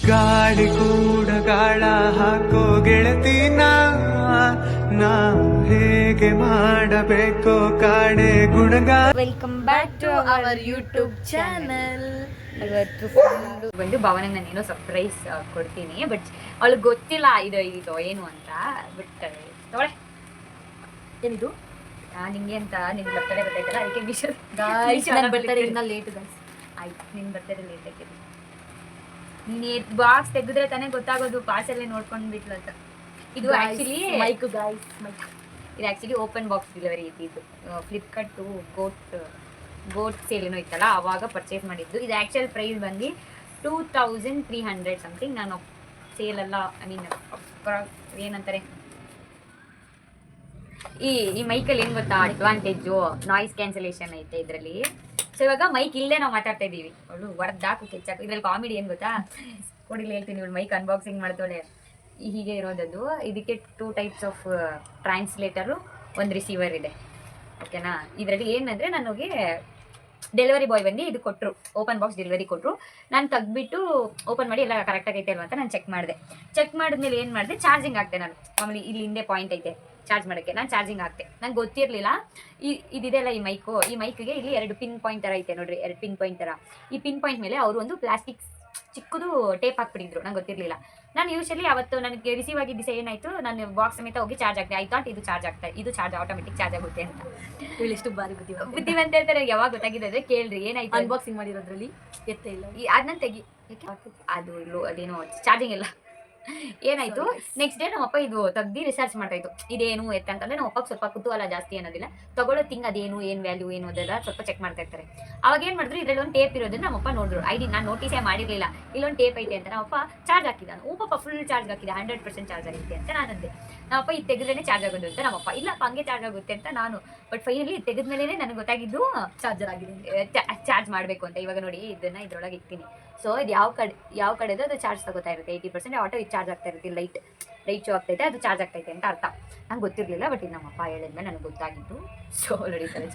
ಗಾಳಿ ಕೂಡ ಗಾಳ ಹಾಕೋ ಗೆಳತಿನ ನಾ ಹೇಗೆ ಮಾಡಬೇಕೋ ಕಾಣೆ ಗುಣಗಾನ. Welcome back to our YouTube channel. ಇವತ್ತು ಬಂದು ಭಾವನೆಗೆ ನಾನೇನೋ ಸರ್ಪ್ರೈಸ್ ಕೊಡ್ತೀನಿ, ಬಟ್ ಅವಳಿಗೆ ಗೊತ್ತಿಲ್ಲ ಇದು ಏನು ಅಂತ. ಬಟ್ ತೊಳೆ ಏನಿದು ನಿಂಗೆ ಅಂತ ನಿನ್ ಬರ್ತಡೇ ಬರ್ತೈತಲ್ಲ, ಅದಕ್ಕೆ ಬರ್ತಡೇ ಲೇಟ್ ಗೈಸ್. ಆಯ್ತು, ನಿನ್ ಬರ್ತಡೇ ಲೇಟ್ ಆಗಿದೆ. ನೀನು ಬಾಕ್ಸ್ ತೆಗೆದ್ರೆ ತಾನೇ ಗೊತ್ತಾಗೋದು ಪಾರ್ಸೆಲ್ಲೇ ನೋಡ್ಕೊಂಡು ಬಿಟ್ಲು ಅಂತ. ಇದು ಆ್ಯಕ್ಚುಲಿ ಮೈಕ್ ಗಾಯ್ಸ್, ಮೈಕ್ ಇದು ಆ್ಯಕ್ಚುಲಿ ಓಪನ್ ಬಾಕ್ಸ್ ಡೆಲಿವರಿ ಇದ್ದಿದ್ದು. ಫ್ಲಿಪ್ಕಾರ್ಟು ಗೋಟ್ ಸೇಲ್ ಏನೋ ಇತ್ತಲ್ಲ, ಆವಾಗ ಪರ್ಚೇಸ್ ಮಾಡಿದ್ದು. ಇದು ಆ್ಯಕ್ಚುಯಲ್ ಪ್ರೈಸ್ ಬಂದು 2300 ಸಮಥಿಂಗ್. ನಾನು ಸೇಲೆಲ್ಲ ಐ ಮೀನ್ ಏನಂತಾರೆ, ಈ ಮೈಕಲ್ಲಿ ಏನು ಗೊತ್ತಾ ಅಡ್ವಾಂಟೇಜು, ನಾಯ್ಸ್ ಕ್ಯಾನ್ಸಲೇಷನ್ ಐತೆ ಇದರಲ್ಲಿ. ಸೊ ಇವಾಗ ಮೈಕ್ ಇಲ್ಲೇ ನಾವು ಮಾತಾಡ್ತಾ ಇದ್ದೀವಿ, ಅವಳು ಹೊಡೆದಾಕು ಕೆಚ್ಚಾಕು. ಇದರಲ್ಲಿ ಕಾಮಿಡಿ ಏನು ಗೊತ್ತಾ, ಕೊಡಿಲಿ ಹೇಳ್ತೀನಿ. ಇವಳು ಮೈಕ್ ಅನ್ಬಾಕ್ಸಿಂಗ್ ಮಾಡ್ತಾಳೆ, ಹೀಗೆ ಇರೋದದು. ಇದಕ್ಕೆ 2 ಟೈಪ್ಸ್ ಆಫ್ ಟ್ರಾನ್ಸ್ಲೇಟರು, ಒಂದು ರಿಸೀವರ್ ಇದೆ, ಓಕೆನಾ. ಇದರಲ್ಲಿ ಏನಂದರೆ ನನಗೆ ಡೆಲಿವರಿ ಬಾಯ್ ಬಂದು ಇದು ಕೊಟ್ಟರು, ಓಪನ್ ಬಾಕ್ಸ್ ಡೆಲಿವರಿ ಕೊಟ್ಟರು. ನಾನು ತೆಗ್ಬಿಟ್ಟು ಓಪನ್ ಮಾಡಿ ಎಲ್ಲ ಕರೆಕ್ಟಾಗಿ ಐತೆ ಅಲ್ವ ಅಂತ ನಾನು ಚೆಕ್ ಮಾಡಿದ್ಮೇಲೆ ಏನು ಮಾಡಿದೆ, ಚಾರ್ಜಿಂಗ್ ಹಾಕ್ತೆ. ನಾನು ಮಾಮೂಲಿ ಇಲ್ಲಿ ಹಿಂದೆ ಪಾಯಿಂಟ್ ಐತೆ ಚಾರ್ಜ್ ಮಾಡೋಕ್ಕೆ, ನಾನು ಚಾರ್ಜಿಂಗ್ ಹಾಕ್ತೆ. ನಂಗೆ ಗೊತ್ತಿರಲಿಲ್ಲ ಇದಿದೆಲ್ಲ ಈ ಮೈಕ್ಗೆ ಇಲ್ಲಿ 2 ಪಿನ್ ಪಾಯಿಂಟ್ ಥರ ಐತೆ ನೋಡ್ರಿ, 2 ಪಿನ್ ಪಾಯಿಂಟ್ ಥರ. ಈ ಪಿನ್ ಪಾಯಿಂಟ್ ಮೇಲೆ ಅವರು ಒಂದು ಪ್ಲಾಸ್ಟಿಕ್ ಚಿಕ್ಕದು ಟೇಪ್ ಹಾಕ್ಬಿಟ್ಟಿದ್ರು, ನಂಗೆ ಗೊತ್ತಿರಲಿಲ್ಲ. ನಾನು ಯೂಶಲಿ ಅವತ್ತು ನನಗೆ ರಿಸೀವ್ ಆಗಿದ್ದ ದಿವಸ ಏನಾಯಿತು, ನಾನು ಬಾಕ್ಸ್ ಸಮೇತ ಹೋಗಿ ಚಾರ್ಜ್ ಆಗ್ತದೆ. ಐ ಥಾಟ್ ಇದು ಚಾರ್ಜ್ ಆಟೋಮೆಟಿಕ್ ಚಾರ್ಜ್ ಆಗುತ್ತೆ ಅಂತ. ಇವಳಿಷ್ಟು ಬಾರಿ ಬುದ್ಧಿವಂತ ಹೇಳ್ತಾರೆ. ಯಾವಾಗ ಗೊತ್ತಾಗಿದೆ ಅಂದರೆ ಕೇಳ್ರಿ, ಏನಾಯ್ತು ಅನ್ಬಾಕ್ಸಿಂಗ್ ಮಾಡಿರೋದ್ರಲ್ಲಿ ಎತ್ತೇ ಇಲ್ಲ. ಅದನ್ನ ತೆಗಿ, ಅದು ಅದೇನೋ ಚಾರ್ಜಿಂಗ್ ಇಲ್ಲ. ಏನಾಯ್ತು, ನೆಕ್ಸ್ಟ್ ಡೇ ನಮ್ಮಪ್ಪ ಇದು ತೆಗ್ದು ರಿಸರ್ಚ್ ಮಾಡ್ತಾಯಿತ್ತು, ಇದೇನು ಅಂತಂದ್ರೆ ನಮ್ಮಪ್ಪಗೆ ಸ್ವಲ್ಪ ಕುತೂಹಲ ಜಾಸ್ತಿ ಅನ್ನೋದಿಲ್ಲ, ತಗೊಳ್ಳೋ ತಿಂಗ್ ಅದೇನು, ಏನು ವ್ಯಾಲ್ಯೂ ಏನು ಅದೆಲ್ಲ ಸ್ವಲ್ಪ ಚೆಕ್ ಮಾಡ್ತಾ ಇರ್ತಾರೆ. ಅವಾಗ ಏನು ಮಾಡಿದ್ರು, ಇದರಲ್ಲಿ ಒಂದು ಟೇಪ್ ಇರೋದನ್ನ ನಮ್ಮಪ್ಪ ನೋಡಿದ್ರು. ನಾನು ನೋಟಿಸೇ ಮಾಡಿರಲಿಲ್ಲ, ಇಲ್ಲೊಂದು ಟೇಪ್ ಐತೆ ಅಂತ. ನಮ್ಮಪ್ಪ ಚಾರ್ಜ್ ಹಾಕಿದ, ಪಾಪ ಫುಲ್ ಚಾರ್ಜ್ ಹಾಕಿದೆ, 100% ಚಾರ್ಜ್ ಆಗುತ್ತೆ ಅಂತ ನಾನು ಅಂದೆ. ನಮ್ಮಪ್ಪ ಇದು ತೆಗೆದ್ರೇ ಚಾರ್ಜ್ ಆಗೋದು ಅಂತ. ನಮ್ಮಪ್ಪ ಇಲ್ಲಪ್ಪ ಹಂಗೆ ಚಾರ್ಜ್ ಆಗುತ್ತೆ ಅಂತ ನಾನು. ಬಟ್ ಫೈನಲಿ ತೆಗೆದ್ಮೇಲೆ ನನಗೆ ಗೊತ್ತಾಗಿದ್ದು ಚಾರ್ಜರ್ ಆಗಿದೆ, ಚಾರ್ಜ್ ಮಾಡಬೇಕು ಅಂತ. ಇವಾಗ ನೋಡಿ, ಇದ್ರೊಳಗೆ ಇರ್ತೀನಿ. ಸೊ ಇದು ಯಾವ ಕಡೆದು ಅದು ಚಾರ್ಜ್ ತಗೋತಾ ಇರುತ್ತೆ 80%. ಆಟೋ ಇದು ಚಾರ್ಜ್ ಆಗ್ತಾ ಇರುತ್ತೆ, ಲೈಟ್ ಶೋ ಆಗ್ತೈತೆ, ಅದು ಚಾರ್ಜ್ ಆಗ್ತೈತೆ ಅಂತ ಅರ್ಥ. ನಂಗೆ ಗೊತ್ತಿರಲಿಲ್ಲ, ಬಟ್ ಇದು ನಮ್ಮಪ್ಪ ಹೇಳಿದ್ಮೇಲೆ ನನಗೆ ಗೊತ್ತಾಗಿದ್ದು. ಸೊ ನಡೀತಾರೆ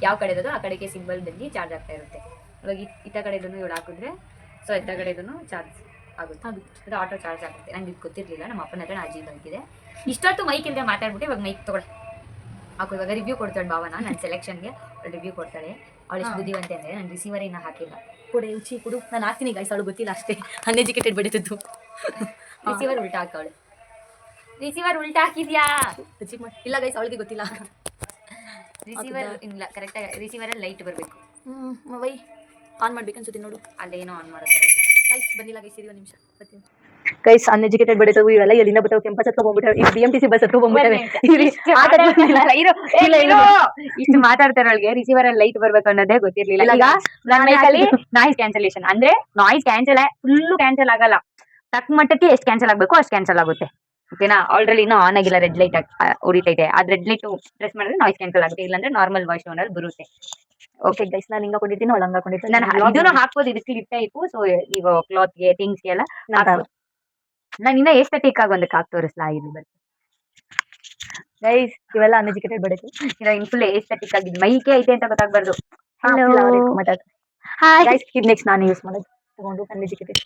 ಯಾವ ಕಡೆದದು ಆ ಕಡೆಗೆ ಸಿಂಬಲ್ ಬಂದು ಚಾರ್ಜ್ ಆಗ್ತಾ ಇರುತ್ತೆ. ಇವಾಗ ಇತ್ತ ಕಡೆದೂ ಇವಳು ಹಾಕಿದ್ರೆ, ಸೊ ಇತ್ತ ಕಡೆದೂ ಚಾರ್ಜ್ ಆಗುತ್ತೆ, ಅದು ಆಟೋ ಚಾರ್ಜ್ ಆಗುತ್ತೆ. ನಂಗೆ ಇದು ಗೊತ್ತಿರಲಿಲ್ಲ. ನಮ್ಮ ಅಪ್ಪನ ಹತ್ರ ಅಜ್ಜಿ ಬಂದಿದೆ. ಇಷ್ಟೊತ್ತು ಮೈಕ್ ಇಲ್ಲದೆ ಮಾತಾಡ್ಬಿಟ್ಟು ಇವಾಗ ಮೈಕ್ ತೊಗೊಳ್ಳಿ ಹಾಕು. ಇವಾಗ ರಿವ್ಯೂ ಕೊಡ್ತಾಳೆ ಭಾವನ, ನನ್ನ ಸೆಲೆಕ್ಷನ್ಗೆ ರಿವ್ಯೂ ಕೊಡ್ತಾಳೆ. ಅವಳು ಎಷ್ಟು ಬುದ್ಧಿವಂತೆ ಅಂದರೆ, ನಾನು ರಿಸೀವರ್ ಇನ್ನೂ ಹಾಕಿಲ್ಲ. ಕೊಡೆ ಉಚ್ಚಿ ಕೊಡು, ನಾನು ಹಾಕ್ತೀನಿ ಗೈಸ್. ಅವಳು ಗೊತ್ತಿಲ್ಲ ಅಷ್ಟೇ, ಅನ್ಎಜುಕೇಟೆಡ್ ಬಡಿತದ್ದು. ರಿಸೀವರ್ ಉಲ್ಟಾ ಹಾಕವಳು. ರಿಸೀವರ್ ಉಲ್ಟಾ ಹಾಕಿದ್ಯಾ? ಇಲ್ಲ ಗೈಸ್, ಅವಳಿಗೆ ಗೊತ್ತಿಲ್ಲ. ರಿಸೀವರ್ ಇಲ್ಲ, ಕರೆಕ್ಟಾಗಿ ರಿಸೀವರಲ್ಲಿ ಲೈಟ್ ಬರಬೇಕು. ವೈ ಆನ್ ಮಾಡ್ಬೇಕು ಅನ್ಸುತ್ತೆ ನೋಡು, ಅಲ್ಲೇನೋ ಆನ್ ಮಾಡುತ್ತೆ. ಗೈಸ್ ಬಂದಿಲ್ಲ ಗೈಸ್, ಇರಿ ಒಂದು ನಿಮಿಷ ಬರ್ತೀನಿ. ಗೈಸ್ ಅನ್ಎಜುಕೇಟೆಡ್ ಬಡಿತವು ಇವೆಲ್ಲ ಎಲ್ಲಿಂದ ಬರ್ತಾವೆ? ಕೆಂಪಸ್ ಹತ್ರ ಬಂದ್ಬಿಟ್ಟಾವೆ, ಈ BMTC ಬಸ್ ಹತ್ರ ಬಂದ್ಬಿಟ್ಟಾವೆ. ಇಷ್ಟು ಮಾತಾಡ್ತಾರೆ, ಅವಳಿಗೆ ರಿಸೀವರ್ ಅಲ್ಲಿ ಲೈಟ್ ಬರ್ಬೇಕು ಅನ್ನೋದೇ ಗೊತ್ತಿರ್ಲಿಲ್ಲ. ಈಗ ನನ್ನ ಮೈಕಲ್ಲಿ ನಾಯ್ಸ್ ಕ್ಯಾನ್ಸಲೇಷನ್ ಅಂದ್ರೆ, ನಾಯ್ಸ್ ಫುಲ್ಲು ಕ್ಯಾನ್ಸಲ್ ಆಗಲ್ಲ, ತಕ್ಕ ಮಟ್ಟಕ್ಕೆ ಎಷ್ಟು ಕ್ಯಾನ್ಸಲ್ ಆಗಬೇಕು ಅಷ್ಟು ಕ್ಯಾನ್ಸಲ್ ಆಗುತ್ತೆ, ಓಕೆನಾ. ಆಲ್ರೆಡಿ ಇನ್ನೂ ಆನ್ ಆಗಿಲ್ಲ, ರೆಡ್ ಲೈಟ್ ಉರಿತೈತೆ. ಅದು ರೆಡ್ ಲೈಟ್ ಪ್ರೆಸ್ ಮಾಡಿದ್ರೆ ನಾಯ್ಸ್ ಕ್ಯಾನ್ಸಲ್ ಆಗುತ್ತೆ, ಇಲ್ಲಾಂದ್ರೆ ನಾರ್ಮಲ್ ವಾಯ್ಸ್ ಟೋನಲ್ಲಿ ಬರುತ್ತೆ. ಓಕೆ ಗೈಸ್, ನಾನು ಹಿಂಗ ಕೊಂಡಿರ್ತೀನಿ, ಅವಳು ಹಂಗ ಕೊಂಡಿರ್ತೀನಿ. ನಾನು ಇದನ್ನು ಹಾಕ್ಬೋದು, ಇದು ಕ್ಲಿಪ್ ಟೈಪು. ಸೊ ಈಗ ಕ್ಲಾತ್ಗೆ ಥಿಂಗ್ಸ್ಗೆ ಎಲ್ಲ ನಾನು ಇನ್ನ ಎಸ್ಥೆಟಿಕ್ ಆಗಿ ಒಂದಕ್ಕೆ ಹಾಕಿ ತೋರಿಸ್ಲಾ ಇಲ್ಲಿ ಬರ್ತೀನಿ ಗೈಸ್. ಇವೆಲ್ಲ ಅನ್ಎಜುಕೇಟೆಡ್ ಬಡಿತು, ಫುಲ್ ಎಸ್ಥೆಟಿಕ್ ಆಗಿದೆ. ಮೈಕೆ ಐತೆ ಅಂತ ಗೊತ್ತಾಗ್ಬಾರ್ದು. ಮಾತಾಡ ಗೈಸ್, ಇದು ನೆಕ್ಸ್ಟ್ ನಾನು ಯೂಸ್ ಮಾಡೋದು ತಗೊಂಡು ಅನ್ಎಜುಕೇಟೆಡ್.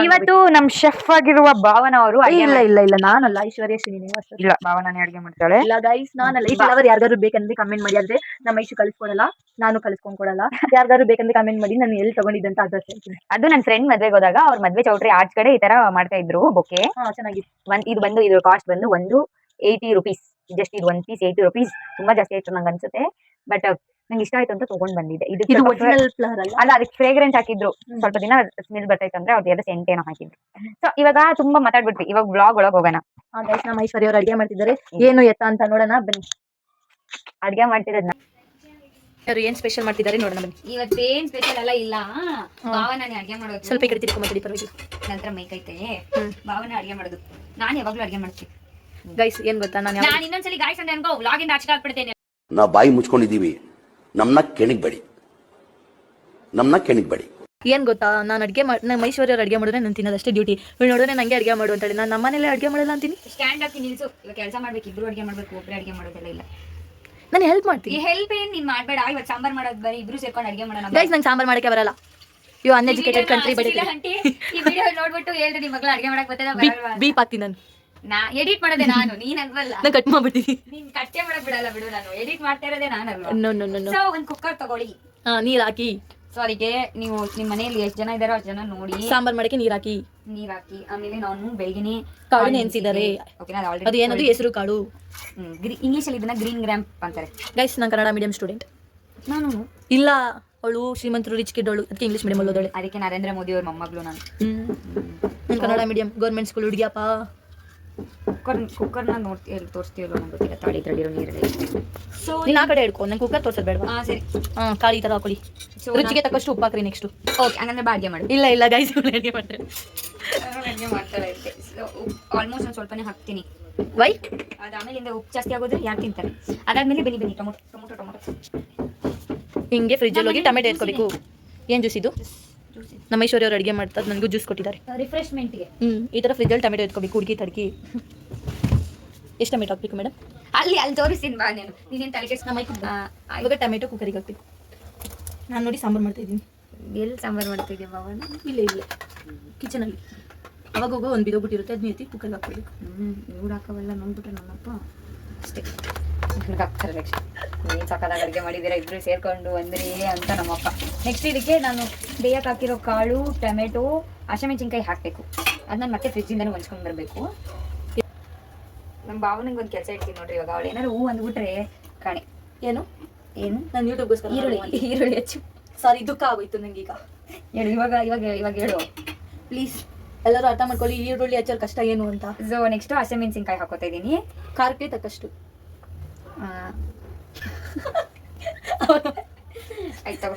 ಇವತ್ತು ನಮ್ ಶೆಫ್ ಆಗಿರುವ ಭಾವನ ಅವರು, ಇಲ್ಲ ನಾನಲ್ಲ, ಐಶ್ವರ್ಯ ಶ್ರೀನಿವಾಸ್. ಇಲ್ಲ, ಭಾವನಾನೇ ಅಡುಗೆ ಮಾಡ್ತಾಳೆ. ಇಲ್ಲ ಗೈಸ್, ನಾನಲ್ಲ. ಈ ಫ್ಲವರ್ ಯಾರಿಗಾರು ಬೇಕಂದ್ರೆ ಕಮೆಂಟ್ ಮಾಡಿ. ಆದ್ರೆ ನಮ್ಮ ಐಶು ಕಳಿಸ್ಕೊಡಲ್ಲ, ನಾನು ಕಳಿಸ್ಕೊಂಡ್ ಕೊಡಲ್ಲ. ಯಾರಿಗಾರು ಬೇಕಂದ್ರೆ ಕಮೆಂಟ್ ಮಾಡಿ, ನಾನು ಎಲ್ಲಿ ತಗೊಂಡಿದ್ದಂತ ಅಡ್ರೆಸ್ ಹೇಳ್ತೀನಿ. ಅದು ನನ್ನ ಫ್ರೆಂಡ್ ಮದ್ವೆಗೆ ಹೋದಾಗ ಅವ್ರ ಮದ್ವೆ ಚೌಟ್ರಿ ಆರ್ಚ್ ಕಡೆ ಈ ತರ ಮಾಡ್ತಾ ಇದ್ರು ಬೊಕ್ಕೆ. ಚೆನ್ನಾಗಿತ್ತು. ಇದು ಬಂದು ಇದ್ರ ಕಾಸ್ಟ್ ಬಂದು ಒಂದು 80 ರೂಪೀಸ್. ಜಸ್ಟ್ ಇದು 1 ಪೀಸ್ 80 ರೂಪೀಸ್. ತುಂಬಾ ಜಾಸ್ತಿ ಆಯ್ತು ನಂಗೆ ಅನ್ಸುತ್ತೆ, ಬಟ್ ನಂಗೆ ಇಷ್ಟ ಆಯ್ತು ಅಂತ ತಗೊಂಡ್ ಬಂದಿದ್ದೆ. ಇದು ಒರಿಜಿನಲ್ ಫ್ಲವರ್ ಅಲ್ಲ, ಅದಕ್ಕೆ ಫ್ರೇಗ್ರೆನ್ಸ್ ಹಾಕಿದ್ರು. ಸ್ವಲ್ಪ ದಿನ ಸ್ಮೆಲ್ ಬರ್ತೈತೆ ಅಂದ್ರೆ ಅವ್ರು ಎಲ್ಲ ಸೆಂಟ್ ಏನೋ ಹಾಕಿದ್ರು. ಸೊ ಇವಾಗ ತುಂಬಾ ಮಾತಾಡ್ಬಿಟ್ವಿ, ಇವಾಗ ಬ್ಲಾಗ್ ಒಳಗೆ ಹೋಗೋಣ. ಗೈಸ್, ನಮ್ಮ ಐಶ್ವರ್ಯ ಅವ್ರು ಅಡುಗೆ ಮಾಡ್ತಿದ್ದಾರೆ. ಏನು ಎತ್ತ ಅಂತ ನೋಡೋಣ ಬನ್ನಿ. ಅಡುಗೆ ಮಾಡ್ತಿರೋದ್ನ ಅವ್ರು ಏನ್ ಸ್ಪೆಷಲ್ ಮಾಡ್ತಿದ್ದಾರೆ ನೋಡೋಣ ಬನ್ನಿ. ಇವತ್ತೇನ್ ಸ್ಪೆಷಲ್ ಎಲ್ಲ ಇಲ್ಲ, ಭಾವನಾನೇ ಅಡುಗೆ ಮಾಡೋದು. ಸ್ವಲ್ಪ ಈ ಕಡೆ ತಿರ್ಕೊಂಬತ್ತಿ, ಪರವಾಗಿಲ್ಲ. ನಂತರ ಮೈಕ್ ಐತೆ, ಭಾವನ ಅಡುಗೆ ಮಾಡೋದು. ನಾನು ಯಾವಾಗ್ಲೂ ಅಡುಗೆ ಮಾಡ್ತೀನಿ ಗೈಸ್. ಏನ್ ಗೊತ್ತಾ, ನಾನು ಇನ್ನೊಂದ್ಸಲಿ ಗಾಯ್ಸ್ ಅಂತ ಅನ್ಕೋ ವ್ಲಾಗಿಂದ ಆಚೆ ಹಾಕ್ಬಿಡ್ತೇನೆ. ನಾವು ಬಾಯಿ ಮುಚ್ಕೊಂಡಿದೀವಿ, ನಮ್ಮನ್ನ ಕೆಣಿಗ್ಬೇಡಿ. ಏನ್ ಗೊತ್ತಾ, ನಾನು ಅಡುಗೆ ನಮ್ಮ ಐಶ್ವರ್ಯ ಅಡುಗೆ ಮಾಡಿದ್ರೆ ನಾನು ತಿನ್ನೋದಷ್ಟೇ ಡ್ಯೂಟಿ. ಇವ್ರು ನೋಡಿದ್ರೆ ನಂಗೆ ಅಡುಗೆ ಮಾಡು ಅಂತೇಳಿ, ನಾನು ನಮ್ಮನೇಲೆ ಅಡುಗೆ ಮಾಡಲ್ಲ ಅಂತೀನಿ. ಸ್ಟ್ಯಾಂಡ್ ಹಾಕಿ ನಿಲ್ಸು. ಇವಾಗ ಕೆಲಸ ಮಾಡ್ಬೇಕು, ಇಬ್ರು ಅಡುಗೆ ಮಾಡ್ಬೇಕು, ಒಬ್ಬರೇ ಅಡುಗೆ ಮಾಡೋದೆಲ್ಲ ಇಲ್ಲ. ನಾನು ಹೆಲ್ಪ್ ಮಾಡ್ತೀನಿ. ಈ ಹೆಲ್ಪ್ ಏನ್ ನೀನ್ ಮಾಡ್ಬೇಡ. ಇವತ್ತು ಸಾಂಬಾರ್ ಮಾಡೋದು ಬರೀ ಇಬ್ರು ಸೇರ್ಕೊಂಡು ಅಡಿಗೆ ಮಾಡೋಣ. ಗೈಸ್ ನಂಗೆ ಸಾಂಬಾರ್ ಮಾಡಕ್ಕೆ ಬರಲ್ಲ. ಯು ಅನ್ಎಜುಕೇಟೆಡ್ ಕಂಟ್ರಿ ಬಡಿ. ಈ ವಿಡಿಯೋ ನೋಡ್ಬಿಟ್ಟು ಹೇಳ್ರಿ ನಿಮ್ಮ ಮಗಳು ಅಡಿಗೆ ಮಾಡಕ್ ಬರ್ತದ ಬರಲ್ವಾ? ಬೀಪ್ ಆಗ್ತೀನಿ ನಾನು. ಎಡಿಟ್ ಮಾಡೋದೇ ನಾನು, ನೀನ್ ಅಲ್ವಲ್ಲ. ನಾನು ಕಟ್ ಮಾಡ್ಬಿಡ್ತೀನಿ. ನೀನ್ ಕಟ್ಟೆ ಮಾಡಕ್ ಬಿಡಲ್ಲ ಬಿಡು, ನಾನು ಎಡಿಟ್ ಮಾಡ್ತಾ ಇರೋದೇ ನಾನಲ್ವಾ. No no no no. So ಒಂದ್ ಕುಕ್ಕರ್ ತಗೊಳ್ಳಿ. ನೀರ್ ಹಾಕಿ. ಸೊ ಅದಕ್ಕೆ ನೀವು ನಿಮ್ಮ ಮನೆಯಲ್ಲಿ ಎಷ್ಟು ಜನ ಇದಾರೋ ಅಷ್ಟು ಜನ ನೋಡಿ ಸಾಂಬಾರ್ ಮಾಡಕ್ಕೆ ನೀರ್ ಹಾಕಿ. ನೀರ್ ಹಾಕಿ. ಆಮೇಲೆ ನಾನು ಬೆಳಗಿನೇ ಕಾಳು ನೆನ್ಸಿದ್ದಾರೆ. ಅದು ಏನದು ಹೆಸರು ಕಾಳು. ಇಂಗ್ಲಿಷ್ ಅಲ್ಲಿ ಇದನ್ನ ಗ್ರೀನ್ ಗ್ರಾಮ್ ಅಂತಾರೆ. ಗೈಸ್ ನಾನು ಕನ್ನಡ ಮೀಡಿಯಂ ಸ್ಟೂಡೆಂಟ್. ನಾನು ಇಲ್ಲ, ಅವಳು ಶ್ರೀಮಂತರು ರಿಚ್ ಕಿಡ್, ಅವಳು ಅದಕ್ಕೆ ಇಂಗ್ಲಿಷ್ ಮೀಡಿಯಂ ಓದೋಳೆ. ಅದಕ್ಕೆ ನರೇಂದ್ರ ಮೋದಿ ಅವ್ರ ಮೊಮ್ಮಗಳು ನಾನು. ಕನ್ನಡ ಮೀಡಿಯಂ ಗೌರ್ಮೆಂಟ್ ಸ್ಕೂಲ್ ಹುಡುಗಿಯಪ್ಪ. ಕುಕ್ಕರ್ನ ತೋರಿಸ್ತೀವಲ್ಲ ನಂಗೆ ಗೊತ್ತಿಲ್ಲ. ತಾಳಿ ತಳಿರೋ ನೀರಲ್ಲಿ. ಸೊ ನೀನು ಆ ಕಡೆ ಹಿಡ್ಕೊ, ನಂಗೆ ಕುಕ್ಕರ್ ತೋರ್ಸೋದು ಬೇಡವಾ? ಸರಿ. ಕಾಳಿ ಥರ ಹಾಕೊಳ್ಳಿ. ರುಚಿಗೆ ತಕ್ಕಷ್ಟು ಉಪ್ಪು ಹಾಕ್ರಿ. ನೆಕ್ಸ್ಟ್ ಓಕೆ, ಹಂಗಂದ್ರೆ ಬಾಡಿಗೆ ಮಾಡಿ. ಇಲ್ಲ ಗೈಸ್ ಅಡುಗೆ ಮಾಡ್ತಾರೆ. ಅಡುಗೆ ಮಾಡ್ತಾರೆ. ಆಲ್ಮೋಸ್ಟ್ ನಾನು ಸ್ವಲ್ಪನೇ ಹಾಕ್ತೀನಿ. ವೈ ಅದಾದ್ಮೇಲಿಂದ ಉಪ್ಪು ಜಾಸ್ತಿ ಆಗೋದ್ರೆ ಯಾರು ತಿಂತಾರೆ. ಅದಾದ್ಮೇಲೆ ಬನ್ನಿ ಟೊಮೊಟೊ ಹಿಂಗೆ ಫ್ರಿಜ್ಜಲ್ಲಿ ಹೋಗಿ ಟೊಮೆಟೊ ಎತ್ಕೋಬೇಕು. ಏನು ಜ್ಯೂಸ್ ಇದು? ನಮ್ಮ ಐಶ್ವರ್ಯ ಅವ್ರು ಅಡುಗೆ ಮಾಡ್ತಾರೆ, ನನಗೂ ಜ್ಯೂಸ್ ಕೊಟ್ಟಿದ್ದಾರೆ ರಿಫ್ರೆಶ್ಮೆಂಟ್ಗೆ. ಈ ಥರ ಫ್ರಿಜ್ಜಲ್ಲಿ ಟೊಮೆಟೊ ಎತ್ಕೋಬೇಕು, ಹುಡುಗಿ ತಡಕಿ. ಎಷ್ಟು ಟೊಮೆಟೊ ಹಾಕ್ಬೇಕು ಮೇಡಮ್? ಅಲ್ಲಿ ತೋರಿಸ್ತೀನಿ ಬಾ. ನೀನೇನು ತಲೆ ಕೆಡ್ಸ್ಕೊಂಡ್ ಇವಾಗ ಟೊಮೆಟೊ ಕುಕ್ಕರಿಗೆ ಹಾಕ್ಬೇಕು. ನಾನು ನೋಡಿ ಸಾಂಬಾರು ಮಾಡ್ತಾಯಿದ್ದೀನಿ. ಎಲ್ಲಿ ಸಾಂಬಾರು ಮಾಡ್ತಿದ್ದೆ ಬಾವನ? ಇಲ್ಲ ಕಿಚನಲ್ಲಿ. ಅವಾಗ ಹೋಗೋ ಒಂದು ಬಿದೋಗ್ಬಿಟ್ಟಿರುತ್ತೆ, ಅದನ್ನ ಎತ್ತಿ ಕುಕ್ಕರ್ಗೆ ಹಾಕ್ಬೇಕು. ಇವ್ರು ಹಾಕೋವೆಲ್ಲ ನೋಡ್ಬಿಟ್ರೆ ನಮ್ಮಪ್ಪ ಅಷ್ಟೇ ಹಾಕ್ತಾರೆ. ನೆಕ್ಸ್ಟ್ ಏನು ಸಕ್ಕದಾಗ ಅಡುಗೆ ಮಾಡಿದ್ದೀರಾ ಇಬ್ಬರು ಸೇರ್ಕೊಂಡು ಅಂದ್ರಿ ಅಂತ ನಮ್ಮಪ್ಪ. ನೆಕ್ಸ್ಟ್ ಇದಕ್ಕೆ ನಾನು ಬೇಯಕ್ಕೆ ಹಾಕಿರೋ ಕಾಳು, ಟೊಮೆಟೊ, ಹಸಿಮೆಣಸಿನ್ಕಾಯಿ ಹಾಕಬೇಕು. ಅದನ್ನ ಮತ್ತೆ ಫ್ರಿಜ್ಜಿಂದನೂ ಹೊಂಚ್ಕೊಂಡು ಬರಬೇಕು. ನಮ್ಮ ಭಾವನಿಗೆ ಒಂದು ಕೆಲಸ ಇಡ್ತೀನಿ ನೋಡ್ರಿ. ಇವಾಗ ಅವಳು ಏನಾದ್ರು ಹೂ ಅಂದ್ಬಿಟ್ರೆ ಕಾಣೆ. ಏನು ನಾನು ಯೂಟ್ಯೂಬ್ಗೋಸ್ಕರ ಈರುಳ್ಳಿ ಹೆಚ್ಚು. ಸಾರಿ, ದುಃಖ ಆಗೋಯ್ತು ನಂಗೆ ಈಗ. ಹೇಳು ಇವಾಗ ಹೇಳು ಪ್ಲೀಸ್. ಎಲ್ಲರೂ ಅರ್ಥ ಮಾಡ್ಕೊಳ್ಳಿ, ಈರುಳ್ಳಿ ಹಚ್ಚೋರು ಕಷ್ಟ ಏನು ಅಂತ. ಸೊ ನೆಕ್ಸ್ಟು ಹಸಿಮೆಣಸಿನ್ಕಾಯಿ ಹಾಕೋತಾ ಇದ್ದೀನಿ. ಖಾರಕ್ಕೆ ತಕ್ಕಷ್ಟು. ಆಯ್ತು.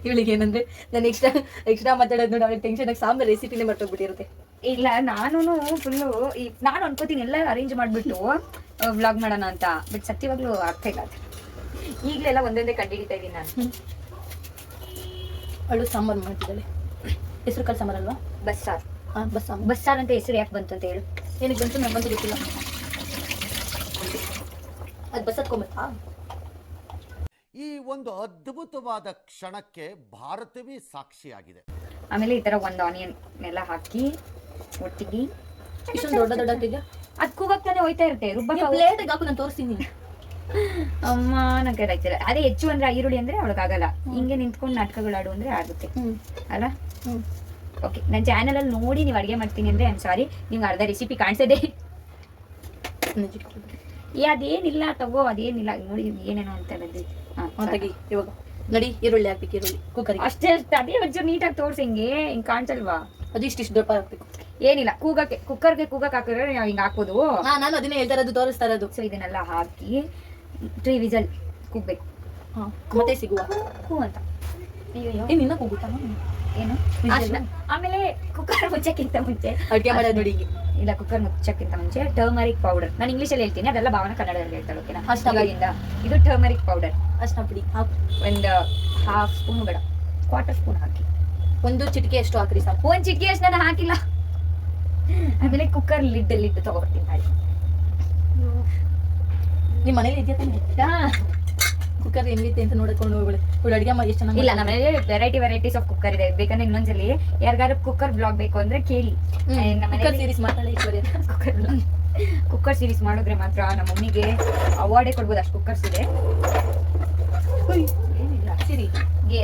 ಇವಳಿಗೆ ಏನಂದ್ರೆ ನಾನು ಎಕ್ಸ್ಟ್ರಾ ಮಾತಾಡೋದು ನೋಡಿ ಅವಳಿಗೆ ಟೆನ್ಷನ್ ಆಗಿ ಸಾಂಬಾರ್ ರೆಸಿಪಿನೇ ಮರ್ತೋಗ್ಬಿಟ್ಟಿರುತ್ತೆ. ಇಲ್ಲ, ನಾನು ಫುಲ್ಲು ನಾನು ಅನ್ಕೋತೀನಿ ಎಲ್ಲ ಅರೇಂಜ್ ಮಾಡಿಬಿಟ್ಟು ವ್ಲಾಗ್ ಮಾಡೋಣ ಅಂತ. ಬಟ್ ಸತ್ಯವಾಗ್ಲೂ ಆಗ್ತಾ ಇಲ್ಲ ಅದು. ಈಗಲೆಲ್ಲ ಒಂದೊಂದೇ ಕಂಡುಹಿಡಿತಾ ಇದ್ದೀನಿ ನಾನು. ಅವಳು ಸಾಂಬಾರು ಮಾಡ್ತಿದ್ದಾಳೆ. ಹೆಸರು ಕಾಳು ಸಾಂಬಾರು ಅಲ್ವಾ? ಬಸ್ಸಾರು. ಬಸ್ಸಾರು ಅಂತ ಹೆಸರು ಯಾಕೆ ಬಂತು ಅಂತ ಹೇಳು. ಏನಕ್ಕೆ ಬಂತು ನನಗಂತೂ ಗೊತ್ತಿಲ್ಲ. ಅದು ಬಸ್ಸತ್ಕೊಂಬತ್ತಾ? ಈ ಒಂದು ಅದ್ಭುತವಾದ ಕ್ಷಣಕ್ಕೆ ಭಾರತವೇ ಸಾಕ್ಷಿಯಾಗಿದೆ. ಆಮೇಲೆ ಈ ತರ ಒಂದು ಆನಿಯನ್ ಎಲ್ಲ ಹಾಕಿ ಒಟ್ಟಿಗೆ ಇಷ್ಟೊಂದು ದೊಡ್ಡ ಇದೆಯಾ? ಅದು ಕೂಗಾಗ್ತಾನೆ ಹೋಯ್ತಾ ಇರುತ್ತೆ. ಪ್ಲೇಟಿಗೆ ಹಾಕು, ನಾನು ತೋರಿಸ್ತೀನಿ. ಅಮ್ಮ ನಂಗೆ ಆಯ್ತಿಲ್ಲ. ಅದೇ ಹೆಚ್ಚು ಅಂದ್ರೆ ಈರುಳ್ಳಿ ಅಂದ್ರೆ ಅವಳಿಗಾಗಲ್ಲ. ಹಿಂಗೆ ನಿಂತ್ಕೊಂಡು ನಾಟಕಗಳಾಡು ಅಂದ್ರೆ ಆಗುತ್ತೆ ಅಲ್ಲ? ಓಕೆ, ನನ್ನ ಚಾನಲಲ್ಲಿ ನೋಡಿ ನೀವು ಅಡುಗೆ ಮಾಡ್ತೀನಿ ಅಂದ್ರೆ ಐಮ್ ಸಾರಿ, ನಿಮ್ಗೆ ಅರ್ಧ ರೆಸಿಪಿ ಕಾಣಿಸೋದೆ. ಅದೇನಿಲ್ಲ ತಗೋ, ಅದೇನಿಲ್ಲ ನೋಡಿ ಏನೇನೋ ಅಂತ ತೆಗಿ. ಇವಾಗ ನೋಡಿ ಈರುಳ್ಳಿ ಹಾಕ್ಬೇಕು. ಈರುಳ್ಳಿ ಕುಕ್ಕರ್ಗೆ ಅಷ್ಟೇ. ಅದೇ ಒಂಚೂರು ನೀಟಾಗಿ ತೋರಿಸಿ. ಹಿಂಗೆ ಕಾಣಿಸಲ್ವಾ? ಅದು ಇಷ್ಟು ದೊಡ್ಡ ಹಾಕ್ಬೇಕು. ಏನಿಲ್ಲ, ಕುಕ್ಕರ್ಗೆ ಹಾಕಿದ್ರೆ ನಾವು ಹಿಂಗೆ ಹಾಕೋದು. ನಾನು ಅದನ್ನೇ ಹೇಳ್ತಾ ಇರೋದು, ತೋರಿಸ್ತಾ ಇರೋದು. ಸೊ ಇದನ್ನೆಲ್ಲ ಹಾಕಿ 3 ವಿಸಲ್ ಕೂಗ್ಬೇಕು. ಮತ್ತೆ ಸಿಗುವ ಹೂ ಅಂತ. ನಿನ್ನ ಕೂಗುತ್ತಾ ಏನು? ಆಮೇಲೆ ಕುಕ್ಕರ್ ಮುಚ್ಚಕ್ಕಿಂತ ಮುಂಚೆ ಅಡುಗೆ ಮಾಡೋದು ನೋಡಿ. ಇಲ್ಲ, ಕುಕ್ಕರ್ ಮುಚ್ಚಕ್ಕಿಂತ ಮುಂಚೆ ಟರ್ಮರಿಕ್ ಪೌಡರ್. ನಾನು ಇಂಗ್ಲೀಷಲ್ಲಿ ಹೇಳ್ತೀನಿ, ಅದೆಲ್ಲ ಭಾವನ ಕನ್ನಡದಲ್ಲಿ ಹೇಳ್ತಾಳೆ. ಓಕೆನಾ? ಇವಾಗಿಂದ ಇದು ಟರ್ಮರಿಕ್ ಪೌಡರ್. ಅಷ್ಟನ್ನ ಪುಡಿ ಒಂದು 1/2 ಸ್ಪೂನ್ ಬೇಡ, 1/4 ಸ್ಪೂನ್ ಹಾಕಿ. 1 ಚಿಟಿಕೆ ಅಷ್ಟು ಹಾಕ್ರಿ ಸಾಕು. 1 ಚಿಟಿಕೆ ಅಷ್ಟು ನಾನು ಹಾಕಿಲ್ಲ. ಆಮೇಲೆ ಕುಕ್ಕರ್ ಲಿಡ್ ತಗೊಬರ್ತೀನಿ ಮಾಡಿ. ನಿಮ್ಮ ಮನೇಲಿ ಇದೆಯಾ ತಾನೆ ಕುಕ್ಕರ್ ಹೆಂಗೈತೆ ಅಂತ ನೋಡ್ಕೊಂಡು ಹೋಗ್ಬೇಡಿ. ಇವಳು ಅಡುಗೆ ಮಾಡಿ ಎಷ್ಟು ಚೆನ್ನಾಗಿ. ಇಲ್ಲ, ನಮ್ಮ ಮನೇಲಿ ವೆರೈಟೀಸ್ ಆಫ್ ಕುಕ್ಕರ್ ಇದೆ. ಬೇಕಂದ್ರೆ ಇನ್ನೊಂದ್ಸಲಿ ಯಾರಿಗಾರು ಕುಕ್ಕರ್ ಬ್ಲಾಗ್ ಬೇಕು ಅಂದ್ರೆ ಕೇಳಿ. ಕುಕ್ಕರ್ ಸೀರೀಸ್ ಮಾಡ್ತಾಳೆ ಐಶ್ವರ್ಯ. ಕುಕ್ಕರ್ ಸೀರೀಸ್ ಮಾಡಿದ್ರೆ ಮಾತ್ರ ನಮ್ಮ ಮಮ್ಮಿಗೆ ಅವಾರ್ಡೇ ಕೊಡ್ಬೋದು, ಅಷ್ಟು ಕುಕ್ಕರ್ಸ್ ಇದೆ. ಏನಿಲ್ಲ, ಸಿರಿ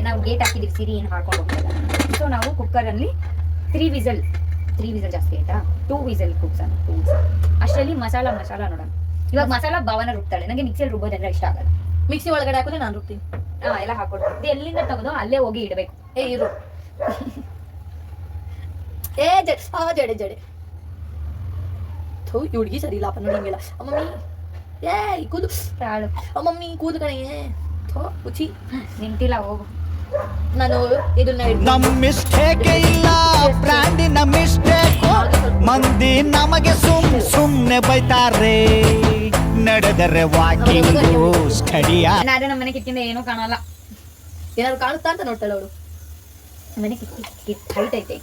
ನಾವು ಗೇಟ್ ಹಾಕಿದೀವಿ, ಸಿರಿ ಏನು ಹಾಕೊಂಡು ಹೋಗ್ತದೆ. ಸೊ ನಾವು ಕುಕ್ಕರಲ್ಲಿ 3 ವಿಸಲ್ ಜಾಸ್ತಿ ಆಯ್ತಾ? 2 ವಿಸಲ್ ಕುಕ್ಸನ್. 2 ವಿಸಲ್ ಅಷ್ಟರಲ್ಲಿ ಮಸಾಲ ನೋಡೋಣ. ಇವಾಗ ಮಸಾಲ ಭಾವನ ರುಬ್ತಾಳೆ. ನನಗೆ ಮಿಕ್ಸಿಯಲ್ಲಿ ರುಬ್ಬೋದಂದ್ರೆ ಇಷ್ಟ ಆಗಲ್ಲ. ಮಿಕ್ಸಿ ಒಳಗಡೆ ಹಾಕಿದ್ರೆ ನಾನು ರುಬ್ತೀನಿ. ಎಲ್ಲ ಹಾಕೊಡ್ತೀನಿ. ಎಲ್ಲಿಂದ ತೆಗೆದು ಅಲ್ಲೇ ಹೋಗಿ ಇಡಬೇಕು. ಇರು. ಜಡೆ ಥೂ, ಈ ಹುಡುಗಿ ಸರಿ ಇಲ್ಲಪ್ಪ ನೋಡಿ. ಹಿಂಗೆಲ್ಲ ಅಮ್ಮಮ್ಮಿ ಕೂದು ತಾಳು. ಅಮ್ಮಮ್ಮಿ ಕೂದು ಕಣೆ. ಥೋ ಉಚಿ ನಿಂತಿಲ್ಲ, ಹೋಗು. ನಾನು ಇದನ್ನ ನಮ್ಮ ಮಿಸ್ಟೇಕ್ ಇಲ್ಲ, ಬ್ರ್ಯಾಂಡಿನ ಮಿಸ್ಟೇಕ್. ಮಂದಿ ನಮಗೆ ಸುಮ್ನೆ ಬೈತಾರೆ, ನಡೆದರೆ ವಾಕಿಂಗು ಸ್ಟಡಿಯ. ನಾನು ನಮ್ಮ ಮನೆ ಕಿಕ್ಕಿಂದ ಏನೂ ಕಾಣಲ್ಲ. ಏನಾದ್ರು ಕಾಣುತ್ತಾ ಅಂತ ನೋಡ್ತಾಳೆ ಅವಳು. ಮನೆ ಕಿಕ್ಕಿ ಹೈಟ್ ಐತೆ,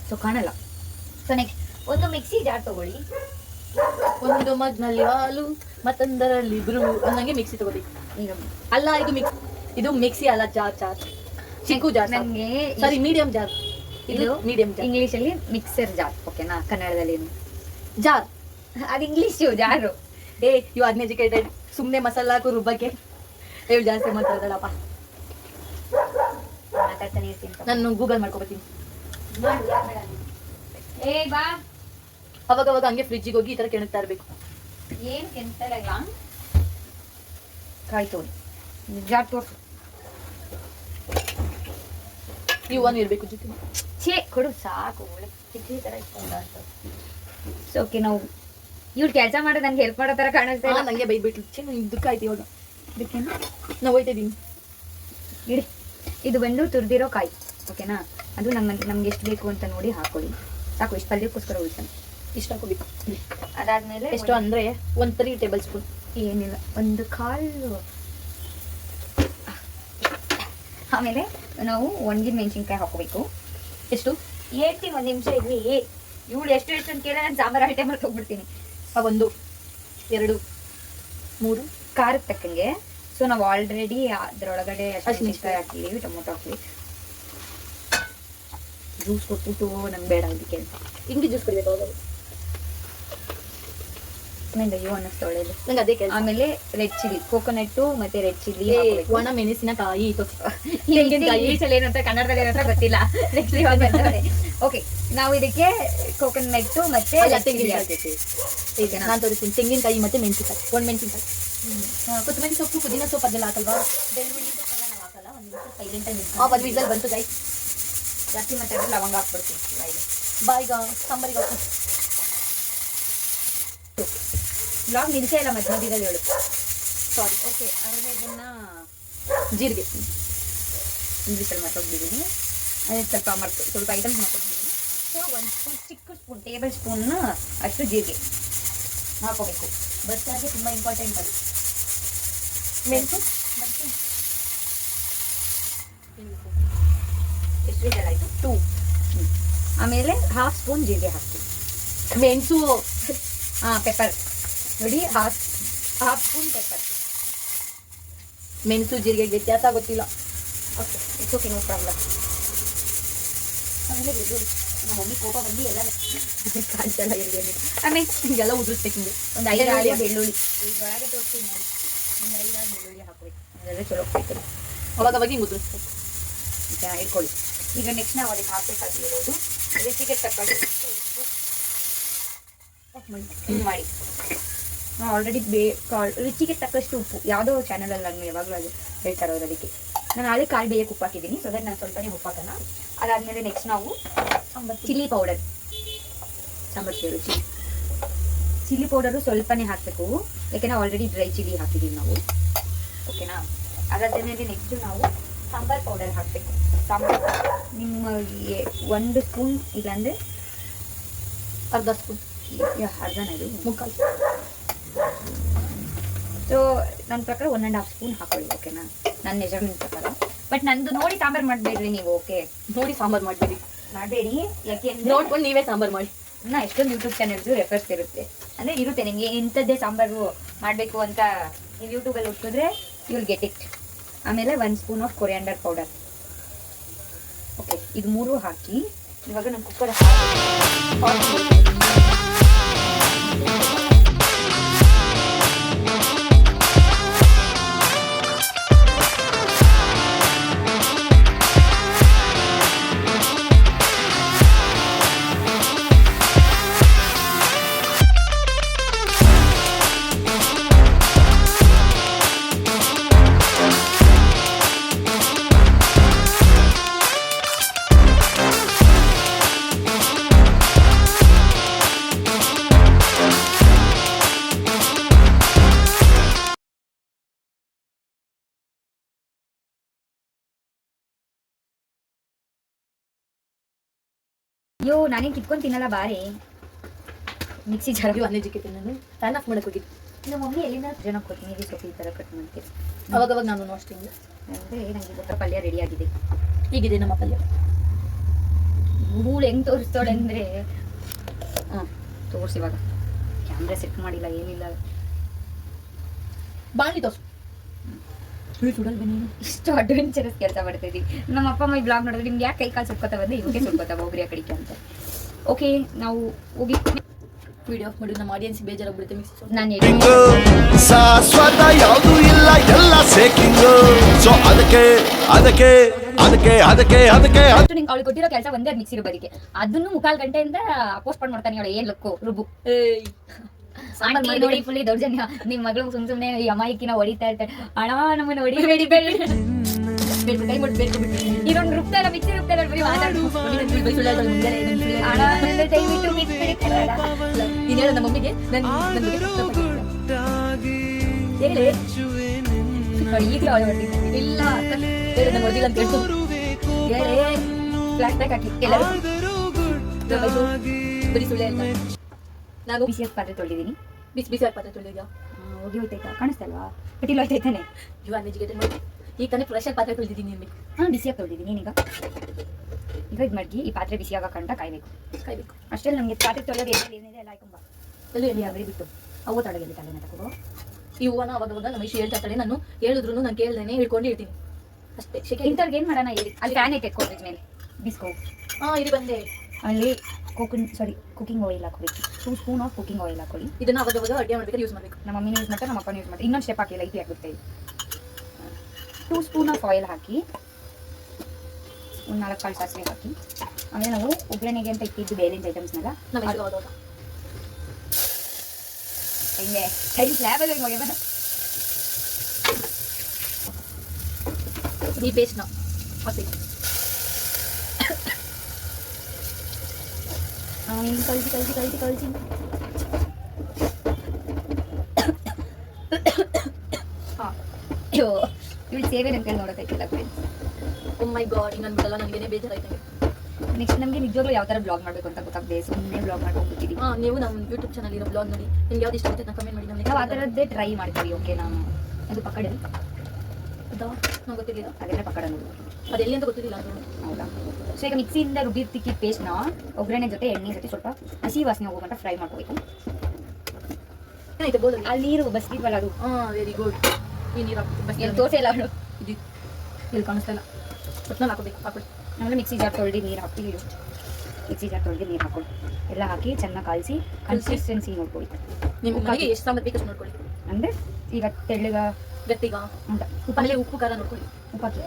ಸೊ ಕಾಣಲ್ಲ. ಸೊ ನೆಕ್ಸ್ಟ್ ಒಂದು ಮಿಕ್ಸಿ ಜಾರ್ ತಗೊಳ್ಳಿ. ಒಂದು ಮಗ್ನಲ್ಲಿ ಹಾಲು ಮತ್ತೊಂದರಲ್ಲಿ ಬ್ರೂ ಅನ್ನಂಗೆ ಮಿಕ್ಸಿ ತಗೋಬೇಕು. ಈಗ ಅಲ್ಲ ಇದು ಮಿಕ್ಸಿ ಅಲ್ಲ, ಜಾರ್ ಚಿಕ್ಕು ಜಾರ್. ನಂಗೆ ಸಾರಿ, ಮೀಡಿಯಂ ಜಾರ್. ಇದು ಮೀಡಿಯಂ ಜಾರ್. ಇಂಗ್ಲಿಷ್ ಅಲ್ಲಿ ಮಿಕ್ಸರ್ ಜಾರ್, ಓಕೆನಾ? ಕನ್ನಡದಲ್ಲಿ ಜಾರ್. ಅದು ಇಂಗ್ಲಿಷ್ ಜಾರು. You uneducated. ಸುಮ್ಮನೆ ಮಸಾಲ ಹಾಕು ರುಬ್ಬಕ್ಕೆ ಹೇಳು, ಜಾಸ್ತಿ ಮಾತಾಡೋದಲ್ಲಪ್ಪ. ಮಾತಾಡ್ತಾನೆ ಇರ್ತೀನಿ. ನಾನು ಗೂಗಲ್ ಮಾಡ್ಕೊಬತ್ತೀನಿ. ಏ ಬಾ, ಅವಾಗ ಹಂಗೆ ಫ್ರಿಜ್ಜಿಗೆ ಹೋಗಿ ಈ ತರ ಕೆಣಕ್ತಾ ಇರ್ಬೇಕು. ಏನ್ ಕೆಂತಲ್ಲ ಕಾಯ್ತು ಜಾರ್ ತೋರ್ಸು. ನೀವು ಒನ್ ಇರ್ಬೇಕು ಜೊತೆ. ಛೇ ಕೊಡು ಸಾಕು, ಒಳ್ಳೆ ಚಿಕ್ಕಿ ತರ ಇಟ್ಕೊಂಡ. ಓಕೆ, ನಾವು ಇವ್ಳು ಕೆಲಸ ಮಾಡೋದು ನಂಗೆ ಹೆಲ್ಪ್ ಮಾಡೋ ತರ ಕಾಣಿಸ್ತಾ ಇಲ್ಲ. ನಂಗೆ ಬೈದ್ಬಿಟ್ಲು. ಛೇ, ನಿಮ್ಗೆ ದುಃಖ ಆಯ್ತು ಇವಾಗ. ಇದಕ್ಕೇನು ನಾವು ಹೋಯ್ತಾ ಇದೀನಿ. ಇಡಿ. ಇದು ಬಂದು ತುರಿದಿರೋ ಕಾಯಿ, ಓಕೆನಾ? ಅದು ನಮ್ಗೆ ಎಷ್ಟು ಬೇಕು ಅಂತ ನೋಡಿ ಹಾಕೊಳ್ಳಿ. ಸಾಕು, ಇಷ್ಟು ಪಲ್ಯಕ್ಕೋಸ್ಕರ ಉಳಿಸೋಣ. ಇಷ್ಟ ಹಾಕೋಬೇಕು. ಅದಾದ್ಮೇಲೆ ಎಷ್ಟು ಅಂದ್ರೆ 1 3 ಟೇಬಲ್ ಸ್ಪೂನ್. ಏನಿಲ್ಲ, ಒಂದು ಕಾಲು. ಆಮೇಲೆ ನಾವು ಒಣಗಿದ ಮೆಣಸಿನ್ಕಾಯಿ ಹಾಕೋಬೇಕು. ಎಷ್ಟು ಹೇಳ್ತೀನಿ, ಒಂದು ನಿಮಿಷ ಇರ್ರಿ. ಇವಳು ಎಷ್ಟು ಅಂತ ಕೇಳ, ನಾನು ಸಾಂಬಾರು ಐಟಮ್ ಮಾಡಿ ಹೋಗ್ಬಿಡ್ತೀನಿ. 1 2 3 ಖಾರಕ್ಕೆ ತಕ್ಕಂಗೆ. ಸೊ ನಾವು ಆಲ್ರೆಡಿ ಅದರೊಳಗಡೆ ಹಸಿಮೆಣಸಿನ್ಕಾಯಿ ಹಾಕಿದ್ದೀವಿ, ಟೊಮೊಟೊ ಹಾಕಿ ಜ್ಯೂಸ್ ಕೊಟ್ಬಿಟ್ಟು ನಂಗೆ ಬೇಡ ಅದಕ್ಕೆ ಇಂಗಿ ಜ್ಯೂಸ್ ಕುಡಿಬೇಕು ಅವಾಗ. ಆಮೇಲೆ ಅಯ್ಯೋ ಅನ್ನಿಸ್ತು ಒಳ್ಳೇದು. ನಂಗೆ ಅದೇ ಕೆಲಸ. ಆಮೇಲೆ ರೆಡ್ ಚಿಲ್ಲಿ, ಕೋಕೋನಟ್ಟು ಮತ್ತೆ ರೆಡ್ ಚಿಲ್ಲಿ, ಒಣ ಮೆಣಸಿನಕಾಯಿ. ಇಂಗ್ಲೀಷಲ್ಲಿ ಏನಂತ ಕನ್ನಡದಲ್ಲಿ ಏನಂತ ಗೊತ್ತಿಲ್ಲ. ಓಕೆ, ನಾವು ಇದಕ್ಕೆ ಕೋಕೋನಟ್ಟು ಮತ್ತೆ ತೆಂಗಿನಕಾಯಿ. ಈಗ ನಾನು ತೋರಿಸ್ತೀನಿ. ತೆಂಗಿನಕಾಯಿ ಮತ್ತೆ ಮೆಣಸಿನಕಾಯಿ, 1 ಮೆಣಸಿನಕಾಯಿ, ಕೊತ್ತಂಬರಿ ಸೊಪ್ಪು, ಪುದೀನ ಸೊಪ್ಪು ಅದೆಲ್ಲ ಹಾಕಲ್ವಾ? ಬೆಳ್ಳುಳ್ಳಿ ಸೊಪ್ಪೆಲ್ಲ ನಾವು ಹಾಕಲ್ಲ. ಒಂದು ನಿಮಿಷ ಸೈಲೆಂಟ್ ಆಗಿ 1 ವಿಸಲ್ ಬಂತು ಗೈಸ್. ಜಾಸ್ತಿ ಮಾತಾಡಿದ್ರೆ ಲವಂಗ ಹಾಕ್ಬಿಡ್ತೀನಿ. ಬಾಯಿಗ ಸಾಂಬಾರಿಗೆ ಹಾಕು. ಬ್ಲಾಗ್ ನಿಲ್ಸೇ ಇಲ್ಲ ಮಧ್ಯದಲ್ಲಿ ಹೇಳು. ಸಾರಿ. ಓಕೆ, ಆಮೇಲೆ ಇದನ್ನ ಜೀರಿಗೆ ಇಂಗ್ಲೀಷಲ್ಲಿ ಮರ್ತೋಗ್ಬಿಟ್ಟಿದ್ದೀನಿ. ಅದೇ ಸ್ವಲ್ಪ ಐಟಮ್ಸ್ ಮರ್ತೋಗ್ಬಿಟ್ಟಿದ್ದೀನಿ. ಸೊ 1 ಸ್ಪೂನ್, ಚಿಕ್ಕ ಸ್ಪೂನ್, ಟೇಬಲ್ ಸ್ಪೂನ್ ಅಷ್ಟು ಜೀರಿಗೆ ಹಾಕೋಬೇಕು. ಬಸ್ಸಾರಿಗೆ ತುಂಬ ಇಂಪಾರ್ಟೆಂಟ್ ಅದು. ಮೆಣಸು ಎಷ್ಟು ಇದೆಲ್ಲ ಆಯಿತು? 2. ಆಮೇಲೆ 1/2 ಸ್ಪೂನ್ ಜೀರಿಗೆ ಹಾಕ್ತೀವಿ. ಮೆಣಸು ಪೆಪ್ಪರ್ ನೋಡಿ, 1/2 ಸ್ಪೂನ್ ಪೆಪ್ಪರ್. ಮೆಣಸು ಜೀರಿಗೆ ವ್ಯತ್ಯಾಸ ಗೊತ್ತಿಲ್ಲ. Okay, it's okay, no problem. ಆಮೇಲೆ ಬೆಳ್ಳುಳ್ಳಿ. ನಮ್ಮ ಮಮ್ಮಿ ಕೋಪ ಬಂದು ಎಲ್ಲ ಕಾಣಿಸಲ್ಲ ಎಲ್ಲಿ. ಆಮೇಲೆ ಹಿಂಗೆಲ್ಲ ಉದುರಿಸ್ಬೇಕು. ಹಿಂಗೆ ಒಂದು 5-6 ಬೆಳ್ಳುಳ್ಳಿ ಇದರೊಳಗೆ ತೋರಿಸ್ತೀನಿ ನೋಡಿ. ಒಂದು 5-6 ಬೆಳ್ಳುಳ್ಳಿ ಹಾಕಬೇಕು. ಅದೆಲ್ಲ ಚಲೋ ಹೋಗ್ತೈತೆ. ಅವಾಗ ಹಿಂಗೆ ಉದುರಿಸ್ಬೇಕು. ಈಗ ಇಟ್ಕೊಳ್ಳಿ. ಈಗ ನೆಕ್ಸ್ಟ್ ನಾವು ಅದಕ್ಕೆ ಹಾಕಬೇಕಾಗಿರೋದು ರುಚಿಗೆ ತಕ್ಕಷ್ಟು ಉಪ್ಪು ಮಾಡಿ. ನಾವು ಆಲ್ರೆಡಿ ರುಚಿಗೆ ತಕ್ಕಷ್ಟು ಉಪ್ಪು. ಯಾವುದೋ ಚಾನಲಲ್ಲಿ ನಾನು ಯಾವಾಗಲೂ ಅದು ಹೇಳ್ತಾ ಇರೋದು. ಅದಕ್ಕೆ ನಾನು ನಾಳೆ ಕಾಳು ಬೇಯಕ್ಕೆ ಉಪ್ಪು ಹಾಕಿದ್ದೀನಿ. ಸೊ ಅದಕ್ಕೆ ನಾನು ಸ್ವಲ್ಪನೇ ಉಪ್ಪು ಹಾಕೋಣ. ಅದಾದಮೇಲೆ ನೆಕ್ಸ್ಟ್ ನಾವು ಚಿಲ್ಲಿ ಪೌಡರ್, ಸಾಂಬಾರು ಸೇರು ಚಿಲ್ಲಿ ಪೌಡರು ಸ್ವಲ್ಪನೇ ಹಾಕಬೇಕು. ಯಾಕೆಂದರೆ ಆಲ್ರೆಡಿ ಡ್ರೈ ಚಿಲ್ಲಿ ಹಾಕಿದ್ದೀವಿ ನಾವು, ಓಕೆನಾ? ಅದಾದಮೇಲೆ ನೆಕ್ಸ್ಟು ನಾವು ಸಾಂಬಾರು ಪೌಡರ್ ಹಾಕಬೇಕು. ಸಾಂಬಾರು ನಿಮಗೆ 1 ಸ್ಪೂನ್, ಇಲ್ಲಾಂದರೆ ಅರ್ಧ ಸ್ಪೂನ್, ಅರ್ಧನ ಇದು 3/4. ಸೊ ನನ್ನ ಪ್ರಕಾರ 1.5 ಸ್ಪೂನ್ ಹಾಕೊಳ್ಳಿ, ಓಕೆನಾ? ನನ್ನ ಮೆಜರ್ಮೆಂಟ್ ಪ್ರಕಾರ. ಬಟ್ ನಂದು ನೋಡಿ ಸಾಂಬಾರು ಮಾಡಬೇಡ್ರಿ ನೀವು, ಓಕೆ? ನೋಡಿ ಸಾಂಬಾರು ಮಾಡಬೇಡಿ. ಯಾಕೆಂದ್ರೆ ನೋಡ್ಕೊಂಡು ನೀವೇ ಸಾಂಬಾರು ಮಾಡಿ. ಎಷ್ಟೊಂದು ಯೂಟ್ಯೂಬ್ ಚಾನೆಲ್ಸ್ ರೆಫರ್ಸ್ ಇರುತ್ತೆ. ಅಂದರೆ ಇರುತ್ತೆ ನಿಮಗೆ ಇಂಥದ್ದೇ ಸಾಂಬಾರು ಮಾಡಬೇಕು ಅಂತ ನೀವು ಯೂಟ್ಯೂಬಲ್ಲಿ ಹುಟ್ಟಿದ್ರೆ ಯು ವಿಲ್ ಗೆಟ್ ಇಟ್. ಆಮೇಲೆ 1 spoon of coriander powder. Okay, ಇದು 3 ಹಾಕಿ ಇವಾಗ ನಾನು ಕುಕ್ಕರ್ ಅಯ್ಯೋ ನಾನೇ ಕಿತ್ಕೊಂಡು ತಿನ್ನಲ್ಲ ಬಾರಿ. Mixie jar uneducated. ನಾನು ಫ್ಯಾನ್ ಆಫ್ ಮಾಡಕ್ಕೆ ಹೋಗಿದ್ದು. ನಮ್ಮ ಮಮ್ಮಿ ಎಲ್ಲಿಂದ ಜನ ಕೊತ್ತಂಬರಿ ಸೊಪ್ಪು ಈ ಥರ ಕಟ್ ಮಾಡ್ತೀವಿ. ಅವಾಗ ನಾನು ಅಷ್ಟೇ. ಅಂದರೆ ನನಗೆ ಗೊತ್ತರ ಪಲ್ಯ ರೆಡಿ ಆಗಿದೆ. ಹೀಗಿದೆ ನಮ್ಮ ಪಲ್ಯ. ಹೂಳು ಹೆಂಗೆ ತೋರಿಸ್ತಾಳೆ ಅಂದರೆ ತೋರಿಸಿ ಇವಾಗ ಕ್ಯಾಮ್ರಾ ಸೆಟ್ ಮಾಡಿಲ್ಲ ಏನಿಲ್ಲ. ಬಾಣಿ ತೋರ್ಸು. ಸುಡಲ್ವ ನೀನು? ಇಷ್ಟು ಅಡ್ವೆಂಚರಸ್ ಕೆಲಸ ಮಾಡ್ತಾ ಇದೀವಿ. ನಮ್ಮ ಅಪ್ಪ ಅಮ್ಮ ಬ್ಲಾಗ್ ನೋಡಿದ್ರೆ ನಿಮ್ಗೆ ಯಾಕೆ ಕೈ ಕಾಲು ಸುಟ್ಕೋತಾ ಬಂದೆ, ಇವಾಗೆ ಸುಟ್ಕೋತಾ ಹೋಗ್ರಿ ಆ ಕಡೆಗೆ ಅಂತ. ಓಕೆ, ನಾವು ಹೋಗಿ ವಿಡಿಯೋ ಆಫ್ ಮಾಡಿ, ನಮ್ಮ ಆಡಿಯನ್ಸ್ ಬೇಜಾರಾಗ್ಬಿಡುತ್ತೆ. ಮಿಕ್ಸಿ ನಾನು ಶಾಶ್ವತ ಯಾವುದು ಇಲ್ಲ, ಎಲ್ಲ ಸೇಕಿಂಗು. ಸೊ ಅದಕ್ಕೆ ನಿಂಗೆ ಅವಳು ಕೊಟ್ಟಿರೋ ಕೆಲಸ ಒಂದೇ ಮಿಕ್ಸಿ ರುಬ್ಬರಿಗೆ, ಅದನ್ನು 3/4 ಗಂಟೆಯಿಂದ ಪೋಸ್ಟ್ ಮಾಡ್ತಾನೆ. ಅವಳು ಏನ್ ಲಕ್ಕು ರುಬ್ಬು ಆಂಟಿ ನೋಡಿ ಫುಲ್ ದೌರ್ಜನ್ಯ. ನಿಮ್ ಮಗಳು ಸುಮ್ನೆ ಈ ಅಮಾಯಕಿನ ಹೊಡಿತಾ ಇರ್ತಾರೆ. ಅಣ್ಣ ನಮ್ಮನ್ನ ಹೊಡಿಬೇಡಿ ಕೈ ಮುಟ್ಬೇಕು. ಇದೊಂದು ರುಬ್ತಾರ ಮಿಕ್ಸಿ ರುಬ್ತಾರ ಬರೀ ಮಾತಾಡು. ಅಣ್ಣ ದಯವಿಟ್ಟು ಬಿಟ್ಬಿಡಿ. ನೀನ್ ಹೇಳ ನಮ್ಮ ಮಮ್ಮಿಗೆ ಹೇಳಿ ಈಗಲೂ ಅವಳು ಹೊಡ್ತಿದ್ದೆ. ಇಲ್ಲ ಹೇಳಿ ನಂಗೆ ಹೊಡೆದಿಲ್ಲ ಅಂತ ಹೇಳ್ತು. ಹೇಳಿ ಫ್ಲಾಶ್ ಬ್ಯಾಕ್ ಹಾಕಿ ಎಲ್ಲರೂ. ಬರೀ ಸುಳ್ಳೆ ಅಂತ. ನಾನು ಬಿಸಿಯಾಗಿ ಪಾತ್ರೆ ತೊಳೆದಿದ್ದೀನಿ. ಬಿಸಿ ಪಾತ್ರೆ ತೊಳೆದಿದ್ಯಾ? ಹೋಗಿ ಹೋಯ್ತಾಯ್ತಾ? ಕಾಣಿಸ್ತಲ್ವಾ? ಕಟಿಲ್ ಹೋಯ್ತಾಯ್ತಾನೆ. ಯು ಆರ್ ಎಜುಕೇಟೆಡ್ ಮಾಡಿ. ಈಗ ತಾನೇ ಫ್ರೆಶ್ ಆಗಿ ಪಾತ್ರೆ ತೊಳೆದಿದ್ದೀನಿ ನಿಮಗೆ. ಬಿಸಿಯಾಗಿ ತೊಳೆದಿದ್ದೀನಿ. ಈಗ ಇದು ಮಾಡಿ ಈ ಪಾತ್ರೆ ಬಿಸಿಯಾಗ ಕಂಟ ಕಾಯ್ಬೇಕು. ಅಷ್ಟೇ. ನಮಗೆ ಪಾತ್ರೆ ತೊಳೆಯೋದು ಏನಿದೆ ಎಲ್ಲ ಆಯ್ಕೊಂಬ ಎಲ್ಲೂ ಎಲ್ಲಿ ಅವರೇ ಬಿಟ್ಟು ಅವು ತಡಗಲ್ಲಿ ತಲೆನ ತಗೋ. ಈ ಹೂವನ ಅವಾಗ ನಮ್ಮ ಇಷ್ಟು ಹೇಳ್ತಾ ಇರ್ತಾಳೆ. ನಾನು ಹೇಳಿದ್ರು ನಾನು ಕೇಳ್ದೇನೆ ಹಿಡ್ಕೊಂಡು ಇರ್ತೀನಿ ಅಷ್ಟೇ. ಶೆಕೆ ಇಂಥವ್ರಿಗೆ ಏನು ಮಾಡೋಣ ಹೇಳಿ. ಅಲ್ಲಿ ಫ್ಯಾನ್ ಐತೆ ಎತ್ಕೊಳ್ಬೇಕು ಮೇಲೆ ಬಿಸ್ಕೋ. ಇಲ್ಲಿ ಬಂದೆ. ಅಲ್ಲಿ ಕುಕಿಂಗ್ ಆಯಿಲ್ ಹಾಕೋಬೇಕು. 2 ಸ್ಪೂನ್ ಆಫ್ ಕುಕಿಂಗ್ ಆಯಿಲ್ ಹಾಕೊಳ್ಳಿ. ಇದನ್ನ ಅವಾಗ ಅಡುಗೆ ಮಾಡ್ಬೇಕಾದ್ರೆ ಯೂಸ್ ಮಾಡಬೇಕು. ನಮ್ಮ ಮಮ್ಮಿನ ಯೂಸ್ ಮಾಡ್ತಾರೆ, ನಮ್ಮ ಅಪ್ಪನ ಯೂಸ್ ಮಾಡ್ತಾರೆ. ಇನ್ನೊಂದು ಸ್ಟೆಪ್ ಹಾಕಿ ಲೈಟ್ ಆಗುತ್ತೆ. 2 ಸ್ಪೂನ್ ಆಫ್ ಆಯಿಲ್ ಹಾಕಿ, ಒಂದು 4 ಕಾಳು ಸಾಸಿವೆ ಹಾಕಿ, ಆಮೇಲೆ ನಾವು ಒಗ್ಗರಣೆಗೆ ಅಂತ ಇಟ್ಟಿದ್ದು ಬೇಲಿನ ಐಟಮ್ಸ್ನೆಲ್ಲ ಹಿಂಗೆ ಸ್ಲ್ಯಾಬಲ್ಲಿ ಹೋಗ್ಯ ಈ ಪೇಸ್ಟ್ನ ಹಾಕಿ ಕಳಿಸಿ. ಇವಳು ಸೇವೆ ಅಂತ ನೋಡೋದಕ್ಕಿಲ್ಲ ಫ್ರೆಂಡ್ಸ್. ಓ ಮೈ ಗಾಡ್, ಹಿಂಗೆ ಅನ್ಬಿಡಲ್ಲ, ನನಗೇನೆ ಬೇಜಾರಾಯ್ತು. ನೆಕ್ಸ್ಟ್ ನಮಗೆ ನಿಜವಾಗ್ಲೂ ಯಾವ ಥರ ಬ್ಲಾಗ್ ಮಾಡಬೇಕು ಅಂತ ಗೊತ್ತಾಗದೆ ಸುಮ್ಮನೆ ಬ್ಲಾಗ್ ಮಾಡ್ಕೊಂಡ್ಬಿಟ್ಟಿದ್ದೀವಿ. ನೀವು ನಮ್ಮ ಯೂಟ್ಯೂಬ್ ಚಾನಲ್ ಇರೋ ಬ್ಲಾಗ್ ನೋಡಿ, ನಿಮ್ಗೆ ಯಾವ್ದು ಇಷ್ಟ ಆಗುತ್ತೆ ಅಂತ ಕಮೆಂಟ್ ಮಾಡಿ. ನಾವು ಆ ಥರದ್ದೇ ಟ್ರೈ ಮಾಡ್ತೀವಿ. ಓಕೆ, ನಾನು ಅದು ಪಕ್ಕಡೆ ಹೌದಾ? ನಂಗೆ ಗೊತ್ತಿರಲಿಲ್ಲ. ಅದೆಲ್ಲ ಪಕ್ಕಡ ನೋಡಿ, ಅದೆಲ್ಲಿ ಅಂತ ಗೊತ್ತಿರಲಿಲ್ಲ. ಹೌದಾ? ಸೊ ಈಗ ಮಿಕ್ಸಿಯಿಂದ ರುಬ್ಬಿರ್ತಿಕ್ಕಿ ಪೇಸ್ಟ್ನ ಒಗ್ಗರಣೆ ಜೊತೆ ಎಣ್ಣೆ ಜೊತೆ ಸ್ವಲ್ಪ ಹಸಿ ವಾಸನೆ ಹೋಗೋಂತ ಫ್ರೈ ಮಾಡ್ಕೋಬೇಕು. ಏನಾಯ್ತು ಬೋಲಲ್ಲಿ? ಅಲ್ಲಿ ನೀರು ಬಸ್ಕಿದ್ವಲ್ಲ ಅದು. Very good. ಈ ನೀರು ಹಾಕಿ ಎಲ್ಲಿ ತೋರಿಸೇ ಇಲ್ಲ ಅವಳು. ಇದು ಇಲ್ಲಿ ಕಾಣಿಸ್ತಾ ಇಲ್ಲ. ಒಟ್ಟಿನಲ್ಲಿ ಹಾಕೊಳ್ಳಿ. ಆಮೇಲೆ ಮಿಕ್ಸಿ ಜಾರ್ ತೊಳೆದು ನೀರು ಹಾಕಿ, ಮಿಕ್ಸಿ ಜಾರ್ ತೊಳೆದು ನೀರು ಹಾಕೊಳ್ಳಿ. ಎಲ್ಲ ಹಾಕಿ ಚೆನ್ನಾಗಿ ಕಾಯಿಸಿ ಕನ್ಸಿಸ್ಟೆನ್ಸಿ ನೋಡ್ಕೊಳ್ಳಿ. ನಿಮ್ಮ ಮನೆಗೆ ಎಷ್ಟು ಸಾಂಬಾರು ಬೇಕಷ್ಟು ನೋಡ್ಕೊಳ್ಳಿ. ಅಂದರೆ ಈಗ ತೆಳ್ಳಗ ಗಟ್ಟಿಗ ಅಂತ ಆಮೇಲೆ ಉಪ್ಪು ಖಾರ ನೋಡ್ಕೊಳ್ಳಿ. ಉಪ್ಪು ಹಾಕಿ.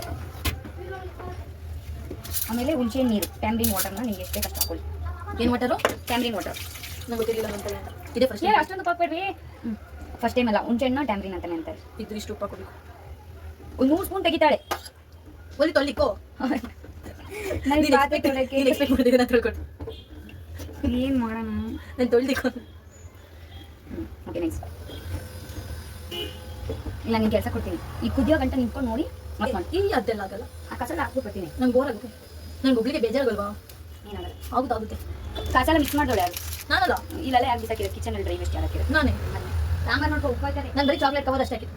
ಆಮೇಲೆ ಹುಣಸೆ ನೀರು ಟ್ಯಾಮ್ರಿನ್ ವಾಟರ್ನ ನೀವು ಎಷ್ಟೇ ಕಷ್ಟ ಹಾಕೊಳ್ಳಿ. ಏನು ವಾಟರು? Tamarind water. ನಂಗೆ ಗೊತ್ತಿರಲಿಲ್ಲ ಅಂತ ಇದೆ ಫಸ್ಟ್. ಅಷ್ಟೊಂದು ಹಾಕ್ಬೇಡ್ರಿ. ಫಸ್ಟ್ ಟೈಮ್ ಅಲ್ಲ, ಹುಣಸೆ ಹಣ್ಣು ಟ್ಯಾಮ್ರಿನ್ ಅಂತಾನೆ ಅಂತಾರೆ. ಇದ್ದು ಇಷ್ಟು ಉಪ್ಪು ಹಾಕೋಬೇಕು. ಒಂದು 3 ಸ್ಪೂನ್ ತೆಗಿತಾಳೆ. ಒಲಿ ತೊಳ್ಲಿಕ್ಕೋ. ನನಗೆ ಪಾತ್ರೆ ತೊಳೆಯೋಕ್ಕೆ ಎಕ್ಸ್ಪೆಕ್ಟ್ ಮಾಡಿದ್ದೀನಿ ನಾನು ತೊಳ್ಕೊಂಡು. ಏನು ಮಾಡೋಣ? ನಾನು ತೊಳ್ದಿಕ್ಕೋ. ಓಕೆ, ನೆಕ್ಸ್ಟ್ ಇಲ್ಲ ನಿಂಗೆ ಕೆಲಸ ಕೊಡ್ತೀನಿ. ಈ ಕುದಿಯೋ ಗಂಟೆ ನಿಂತ್ಕೊಂಡು ನೋಡಿ ಮತ್ತೆ ಮಾಡಿ. ಈ ಅದೆಲ್ಲ ಆಗಲ್ಲ. ಆ ಕಸಲ ಹಾಕ್ಬಿಡ್ತೀನಿ. ನಂಗೆ ಬೋರ್ ಆಗುತ್ತೆ. ನಂಗೆ ಒಬ್ಳಿಗೆ ಬೇಜಾರಾಗಲ್ವಾ? ಏನಾಗಲ್ಲ, ಆಗುತ್ತೆ. ಕಸಲ ಮಿಕ್ಸ್ ಮಾಡ್ದೋಳೆ ಅದು. ನಾನಲ್ಲ, ಇಲ್ಲೇ ಆಗಿದ್ದಾಕಿರೋ ಕಿಚನಲ್ಲಿ ಡ್ರೈ ವೇಸ್ಟ್ ಯಾರಾಕಿರೋ ನಾನೇ. ಸಾಂಬಾರು ನೋಡ್ಕೊ ಉಪ್ಪು ಹಾಕ್ತಾರೆ. ನಾನು ಬರೀ ಚಾಕ್ಲೇಟ್ ಕವರ್ ಅಷ್ಟೇ ಹಾಕಿದ್ದು.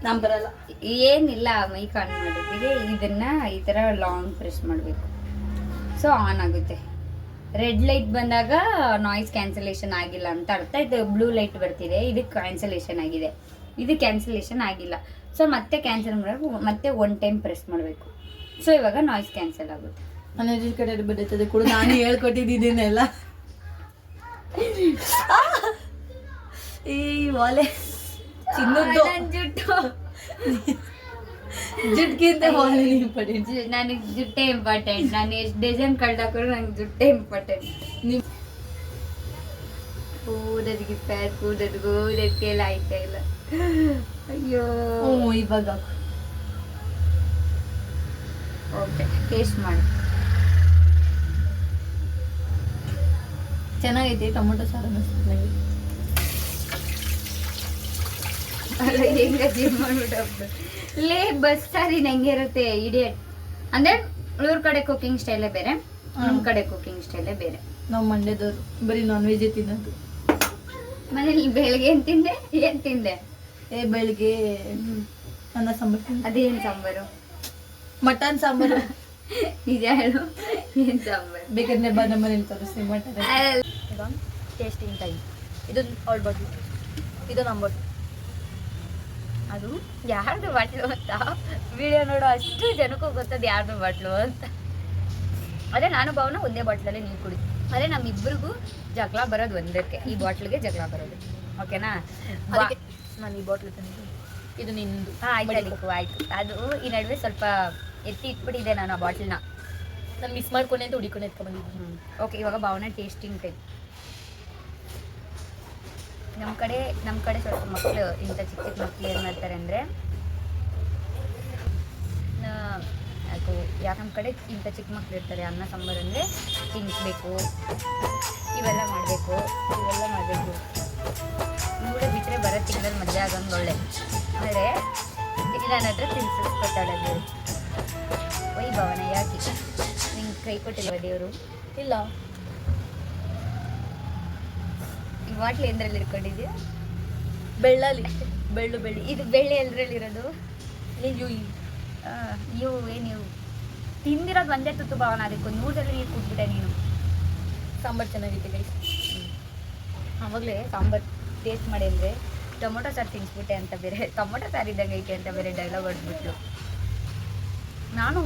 ನಾನು ಬರಲ್ಲ. ಏನಿಲ್ಲ, ಮೈಕ್ ಆನ್ ಮಾಡಿದ್ವಿ. ಇದನ್ನ ಈ ಥರ ಲಾಂಗ್ ಪ್ರೆಸ್ ಮಾಡಬೇಕು. ಸೊ ಆನ್ ಆಗುತ್ತೆ. ರೆಡ್ ಲೈಟ್ ಬಂದಾಗ ನಾಯ್ಸ್ ಕ್ಯಾನ್ಸಲೇಷನ್ ಆಗಿಲ್ಲ ಅಂತ ಅರ್ಥ. ಇದು ಬ್ಲೂ ಲೈಟ್ ಬರ್ತಿದೆ, ಇದಕ್ಕೆ ಕ್ಯಾನ್ಸಲೇಷನ್ ಆಗಿದೆ. ಇದು ಕ್ಯಾನ್ಸಲೇಷನ್ ಆಗಿಲ್ಲ. ಸೊ ಮತ್ತೆ ಕ್ಯಾನ್ಸಲ್ ಮಾಡಬೇಕು, ಮತ್ತೆ 1 ಟೈಮ್ ಪ್ರೆಸ್ ಮಾಡಬೇಕು. ಸೊ ಇವಾಗ ನಾಯ್ಸ್ ಕ್ಯಾನ್ಸಲ್ ಆಗುತ್ತೆ. ನನ್ನ ಎಜುಕೇಟೆಡ್ ಬಿಡುತ್ತದೆ ಕೂಡ ನಾನು ಹೇಳ್ಕೊಟ್ಟಿದ್ದೀನೆಲ್ಲ. ಈ ವಾಲೆ ಚಿನ್ನದ್ದು ಜುಟ್ಗಿಂತ ವಾಲೆ ಇಂಪಾರ್ಟೆಂಟ್. ನನಗೆ ಜುಟ್ಟೆ ಇಂಪಾರ್ಟೆಂಟ್. ನಾನು ಎಷ್ಟು ಡಿಸೈನ್ ಕಳ್ದಾಕೊಂಡು ನಂಗೆ ಜುಟ್ಟೆ ಇಂಪಾರ್ಟೆಂಟ್. ನೀವು ಕೂದೋದಕ್ಕೆಲ್ಲ ಆಯ್ತಾ ಇಲ್ಲ. ಅಯ್ಯೋ, ಇವಾಗ ಓಕೆ, ಟೇಸ್ಟ್ ಮಾಡಿ. ಚೆನ್ನಾಗೈತೆ. ಟೊಮೊಟೊ ಸಾರು ಅನ್ನಿಸ್ತು ನನಗೆ. ಹೆಂಗ ಜಿಮ್ ಮಾಡ್ಬಿಟ್ಟು ಲೇ ಬಸ್ ಸಾರಿ ಹೆಂಗೆ ಇರುತ್ತೆ ಇಡಿಯಟ್. ಅಂದ್ರೆ ಇವ್ರ ಕಡೆ ಕುಕಿಂಗ್ ಸ್ಟೈಲೇ ಬೇರೆ, ನಮ್ಮ ಕಡೆ ಕುಕಿಂಗ್ ಸ್ಟೈಲೇ ಬೇರೆ. ನಾವು ಮಂಡ್ಯದವರು ಬರೀ ನಾನ್ ವೆಜ್ ತಿನ್ನೋದು. ಮನೇಲಿ ಬೆಳಗ್ಗೆ ಏನ್ ತಿಂದೆ? ಬೆಳಿಗ್ಗೆ ಅನ್ನ ಸಾಂಬಾರು. ಅದೇನ್ ಸಾಂಬಾರು? ಮಟನ್ ಸಾಂಬಾರು. ನಿಜ ಹೇಳು, ಏನ್ ಸಾಂಬಾರು? ಬೇಕಾದ್ರೆ ನಮ್ಮ ಮನೇಲಿ ತೋರಿಸ್ತೀನಿ ಮಟನ್. Tasting time. ಇದು ಅವಳ ಬಾಟ್ಲು, ಇದು ನಮ್ಮ ಬಾಟ್ಲು. ಅದು ಯಾರ್ದು ಬಾಟ್ಲು ಅಂತ ವಿಡಿಯೋ ನೋಡೋ ಅಷ್ಟು ಜನಕ್ಕೂ ಗೊತ್ತದು ಯಾರ್ದು ಬಾಟ್ಲು ಅಂತ. ಅದೇ ನಾನು ಭಾವನ ಒಂದೇ ಬಾಟ್ಲಲ್ಲಿ ನೀರು ಕುಡಿತೀವಿ. ಅದೇ ನಮ್ಮಿಬ್ಬರಿಗೂ ಜಗಳ ಬರೋದು ಒಂದಕ್ಕೆ, ಈ ಬಾಟ್ಲಿಗೆ ಜಗಳ ಬರೋದು. ಓಕೆನಾ? ಅದಕ್ಕೆ ನಾನು ಈ ಬಾಟ್ಲು ತಂದಿದ್ದು, ಇದು ನಿಂದು. ಆಯ್ತು ಆಯ್ತು. ಅದು ಈ ನಡುವೆ ಸ್ವಲ್ಪ ಎತ್ತಿ ಇಟ್ಬಿಟ್ಟಿದ್ದೆ ನಾನು ಆ ಬಾಟ್ಲನ್ನ. ನಾನು ಮಿಸ್ ಮಾಡ್ಕೊಂಡೆ ಅಂತ ಹುಡಿಕೊಂಡು ಎತ್ಕೊಂಡ್ಬಂದಿದ್ದು. ಓಕೆ, ಇವಾಗ ಭಾವನ ಟೇಸ್ಟಿಂಗ್ ಟೈಮ್. ನಮ್ಮ ಕಡೆ ಸ್ವಲ್ಪ ಮಕ್ಕಳು, ಇಂಥ ಚಿಕ್ಕ ಚಿಕ್ಕ ಮಕ್ಕಳು ಏನು ಮಾಡ್ತಾರೆ ಅಂದರೆ, ಯಾಕೆ ನಮ್ಮ ಕಡೆ ಇಂಥ ಚಿಕ್ಕ ಮಕ್ಕಳು ಇರ್ತಾರೆ, ಅನ್ನ ಸಾಂಬಾರು ಅಂದರೆ ತಿನ್ನಿಸ್ಬೇಕು, ಇವೆಲ್ಲ ಮಾಡಬೇಕು ಮೂಡೆ ಬಿಟ್ಟರೆ ಬರೋ ತಿಂಗಳಲ್ಲಿ ಮದುವೆ ಆಗೋಂಗೆ ಒಳ್ಳೆ. ಆದರೆ ನನ್ನ ಹತ್ರ ತಿನ್ನಿಸ್ಕೊತಾಳೆ ದೇವರು. ಒಯ್ ಭಾವನ, ಯಾಕೆ ನಿಂಗೆ ಕೈ ಕೊಟ್ಟಿಲ್ವ ದೇವರು? ಇಲ್ಲ, ಈ ಬಾಟ್ಲಿ ಎಂದ್ರಲ್ಲಿ ಇಟ್ಕೊಂಡಿದ್ಯಾ? ಬೆಳ್ಳಲ್ಲಿ, ಬೆಳ್ಳಿ. ಇದು ಬೆಳ್ಳಿ ಎಲ್ಲರಲ್ಲಿರೋದು? ನೀವು ನೀವು ತಿಂದಿರೋದು ಒಂದೇ ತುತ್ತು ಭಾವನ, ಅದಕ್ಕೆ ಒಂದು 3 ಸಲ ನೀರು ಕುಟ್ಬಿಟ್ಟೆ ನೀನು. ಸಾಂಬಾರು ಚೆನ್ನಾಗೈತೆ ಗೈಸ್. ಆವಾಗಲೇ ಸಾಂಬಾರು ಟೇಸ್ಟ್ ಮಾಡಿ ಅಂದರೆ ಟೊಮೊಟೊ ಸಾರು ತಿನ್ನಿಸ್ಬಿಟ್ಟೆ ಅಂತ ಬೇರೆ, ಟೊಮೊಟೊ ಸಾರು ಇದ್ದಂಗೆ ಐತೆ ಅಂತ ಬೇರೆ ಡೈಲಾಗ್ ಹೊಡೆದ್ಬಿಟ್ಲು. ನಾನು